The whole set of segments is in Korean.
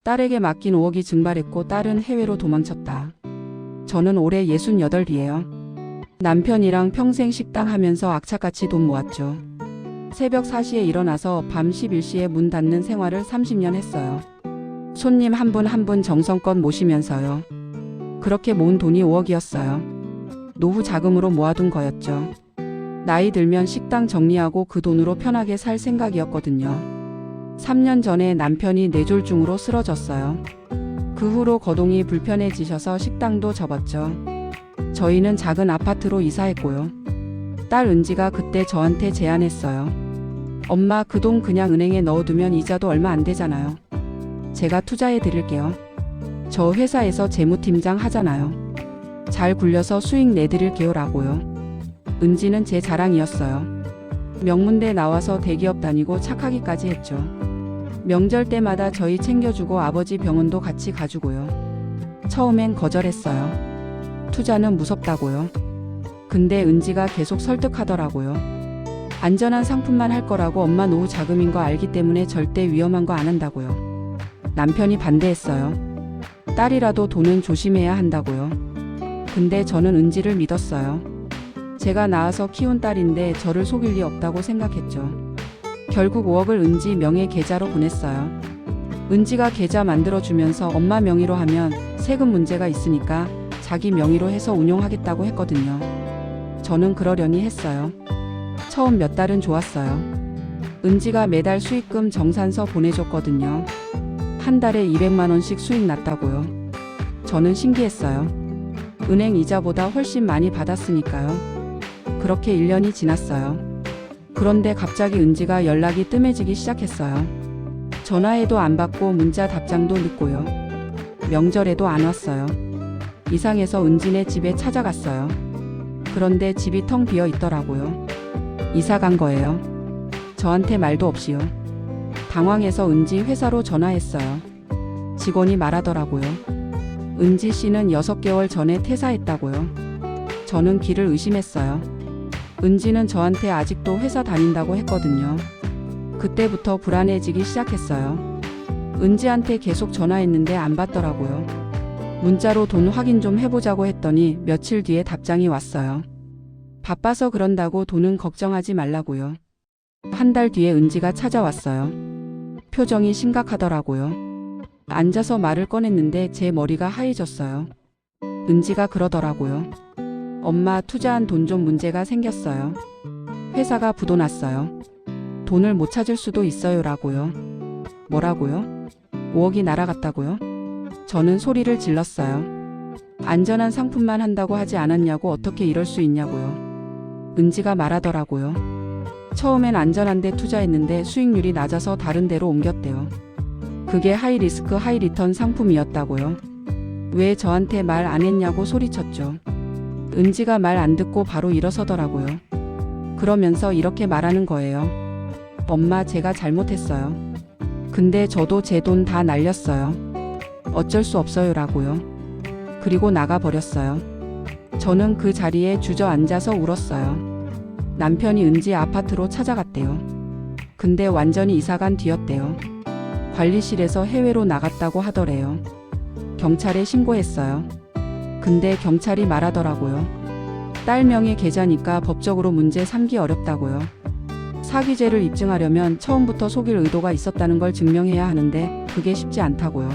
딸에게 맡긴 5억이 증발했고 딸은 해외로 도망쳤다. 저는 올해 68이에요. 남편이랑 평생 식당 하면서 악착같이 돈 모았죠. 새벽 4시에 일어나서 밤 11시에 문 닫는 생활을 30년 했어요. 손님 한 분 한 분 정성껏 모시면서요. 그렇게 모은 돈이 5억이었어요. 노후 자금으로 모아둔 거였죠. 나이 들면 식당 정리하고 그 돈으로 편하게 살 생각이었거든요. 3년 전에 남편이 뇌졸중으로 쓰러졌어요. 그 후로 거동이 불편해지셔서 식당도 접었죠. 저희는 작은 아파트로 이사했고요. 딸 은지가 그때 저한테 제안했어요. 엄마, 그 돈 그냥 은행에 넣어두면 이자도 얼마 안 되잖아요. 제가 투자해 드릴게요. 저 회사에서 재무팀장 하잖아요. 잘 굴려서 수익 내드릴게요 라고요. 은지는 제 자랑이었어요. 명문대 나와서 대기업 다니고 착하기까지 했죠. 명절 때마다 저희 챙겨주고 아버지 병원도 같이 가주고요. 처음엔 거절했어요. 투자는 무섭다고요. 근데 은지가 계속 설득하더라고요. 안전한 상품만 할 거라고, 엄마 노후 자금인 거 알기 때문에 절대 위험한 거 안 한다고요. 남편이 반대했어요. 딸이라도 돈은 조심해야 한다고요. 근데 저는 은지를 믿었어요. 제가 낳아서 키운 딸인데 저를 속일 리 없다고 생각했죠. 결국 5억을 은지 명의 계좌로 보냈어요. 은지가 계좌 만들어주면서 엄마 명의로 하면 세금 문제가 있으니까 자기 명의로 해서 운용하겠다고 했거든요. 저는 그러려니 했어요. 처음 몇 달은 좋았어요. 은지가 매달 수익금 정산서 보내줬거든요. 한 달에 200만 원씩 수익 났다고요. 저는 신기했어요. 은행 이자보다 훨씬 많이 받았으니까요. 그렇게 1년이 지났어요. 그런데 갑자기 은지가 연락이 뜸해지기 시작했어요. 전화해도 안 받고 문자 답장도 늦고요. 명절에도 안 왔어요. 이상해서 은지네 집에 찾아갔어요. 그런데 집이 텅 비어 있더라고요. 이사 간 거예요. 저한테 말도 없이요. 당황해서 은지 회사로 전화했어요. 직원이 말하더라고요. 은지 씨는 6개월 전에 퇴사했다고요. 저는 귀를 의심했어요. 은지는 저한테 아직도 회사 다닌다고 했거든요. 그때부터 불안해지기 시작했어요. 은지한테 계속 전화했는데 안 받더라고요. 문자로 돈 확인 좀 해보자고 했더니 며칠 뒤에 답장이 왔어요. 바빠서 그런다고 돈은 걱정하지 말라고요. 한 달 뒤에 은지가 찾아왔어요. 표정이 심각하더라고요. 앉아서 말을 꺼냈는데 제 머리가 하얘졌어요. 은지가 그러더라고요. 엄마, 투자한 돈 좀 문제가 생겼어요. 회사가 부도났어요. 돈을 못 찾을 수도 있어요 라고요. 뭐라고요? 5억이 날아갔다고요? 저는 소리를 질렀어요. 안전한 상품만 한다고 하지 않았냐고, 어떻게 이럴 수 있냐고요. 은지가 말하더라고요. 처음엔 안전한데 투자했는데 수익률이 낮아서 다른 데로 옮겼대요. 그게 하이 리스크 하이 리턴 상품이었다고요. 왜 저한테 말 안 했냐고 소리쳤죠. 은지가 말 안 듣고 바로 일어서더라고요. 그러면서 이렇게 말하는 거예요. 엄마, 제가 잘못했어요. 근데 저도 제 돈 다 날렸어요. 어쩔 수 없어요 라고요. 그리고 나가버렸어요. 저는 그 자리에 주저앉아서 울었어요. 남편이 은지 아파트로 찾아갔대요. 근데 완전히 이사간 뒤였대요. 관리실에서 해외로 나갔다고 하더래요. 경찰에 신고했어요. 근데 경찰이 말하더라고요. 딸 명의 계좌니까 법적으로 문제 삼기 어렵다고요. 사기죄를 입증하려면 처음부터 속일 의도가 있었다는 걸 증명해야 하는데 그게 쉽지 않다고요.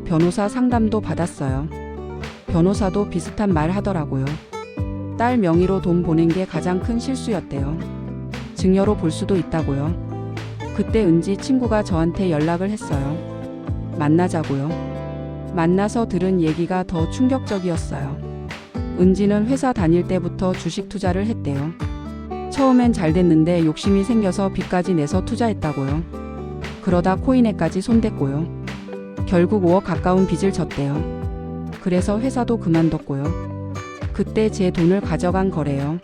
변호사 상담도 받았어요. 변호사도 비슷한 말 하더라고요. 딸 명의로 돈 보낸 게 가장 큰 실수였대요. 증여로 볼 수도 있다고요. 그때 은지 친구가 저한테 연락을 했어요. 만나자고요. 만나서 들은 얘기가 더 충격적이었어요. 은지는 회사 다닐 때부터 주식 투자를 했대요. 처음엔 잘 됐는데 욕심이 생겨서 빚까지 내서 투자했다고요. 그러다 코인에까지 손댔고요. 결국 5억 가까운 빚을 졌대요. 그래서 회사도 그만뒀고요. 그때 제 돈을 가져간 거래요.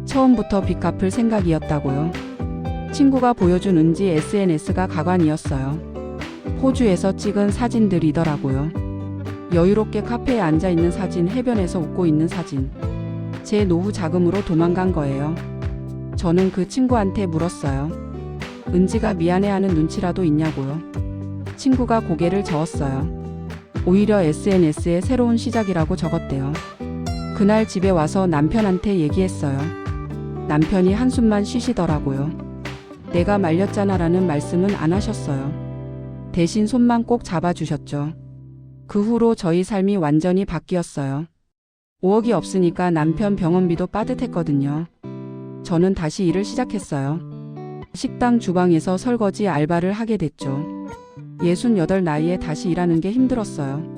처음부터 빚 갚을 생각이었다고요. 친구가 보여준 은지 SNS가 가관이었어요. 호주에서 찍은 사진들이더라고요. 여유롭게 카페에 앉아있는 사진, 해변에서 웃고 있는 사진. 제 노후 자금으로 도망간 거예요. 저는 그 친구한테 물었어요. 은지가 미안해하는 눈치라도 있냐고요. 친구가 고개를 저었어요. 오히려 SNS의 새로운 시작이라고 적었대요. 그날 집에 와서 남편한테 얘기했어요. 남편이 한숨만 쉬시더라고요. 내가 말렸잖아라는 말씀은 안 하셨어요. 대신 손만 꼭 잡아주셨죠. 그 후로 저희 삶이 완전히 바뀌었어요. 5억이 없으니까 남편 병원비도 빠듯했거든요. 저는 다시 일을 시작했어요. 식당 주방에서 설거지 알바를 하게 됐죠. 68 나이에 다시 일하는 게 힘들었어요.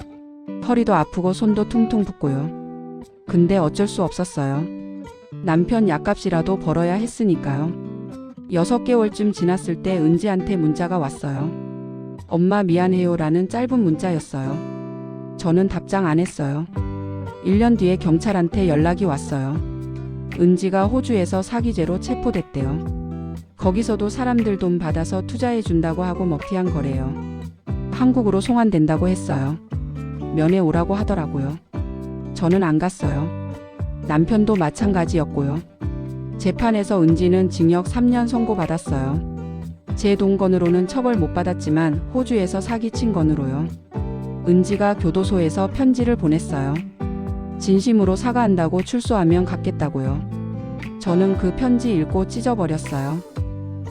허리도 아프고 손도 퉁퉁 붓고요. 근데 어쩔 수 없었어요. 남편 약값이라도 벌어야 했으니까요. 6개월쯤 지났을 때 은지한테 문자가 왔어요. 엄마 미안해요 라는 짧은 문자였어요. 저는 답장 안 했어요. 1년 뒤에 경찰한테 연락이 왔어요. 은지가 호주에서 사기죄로 체포됐대요. 거기서도 사람들 돈 받아서 투자해 준다고 하고 먹튀한 거래요. 한국으로 송환된다고 했어요. 면회 오라고 하더라고요. 저는 안 갔어요. 남편도 마찬가지였고요. 재판에서 은지는 징역 3년 선고받았어요. 제 동건으로는 처벌 못 받았지만 호주에서 사기친 건으로요. 은지가 교도소에서 편지를 보냈어요. 진심으로 사과한다고 출소하면 갚겠다고요. 저는 그 편지 읽고 찢어버렸어요.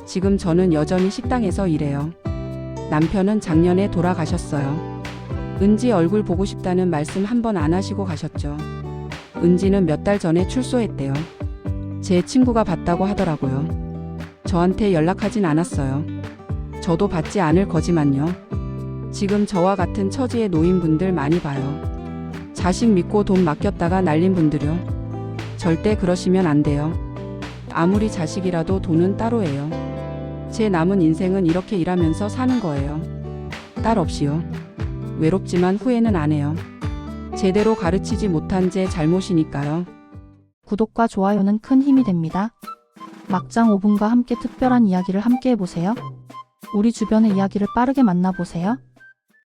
지금 저는 여전히 식당에서 일해요. 남편은 작년에 돌아가셨어요. 은지 얼굴 보고 싶다는 말씀 한 번 안 하시고 가셨죠. 은지는 몇 달 전에 출소했대요. 제 친구가 봤다고 하더라고요. 저한테 연락하진 않았어요. 저도 받지 않을 거지만요. 지금 저와 같은 처지의 노인분들 많이 봐요. 자식 믿고 돈 맡겼다가 날린 분들요. 절대 그러시면 안 돼요. 아무리 자식이라도 돈은 따로예요. 제 남은 인생은 이렇게 일하면서 사는 거예요. 딸 없이요. 외롭지만 후회는 안 해요. 제대로 가르치지 못한 제 잘못이니까요. 구독과 좋아요는 큰 힘이 됩니다. 막장 5분과 함께 특별한 이야기를 함께 해보세요. 우리 주변의 이야기를 빠르게 만나보세요.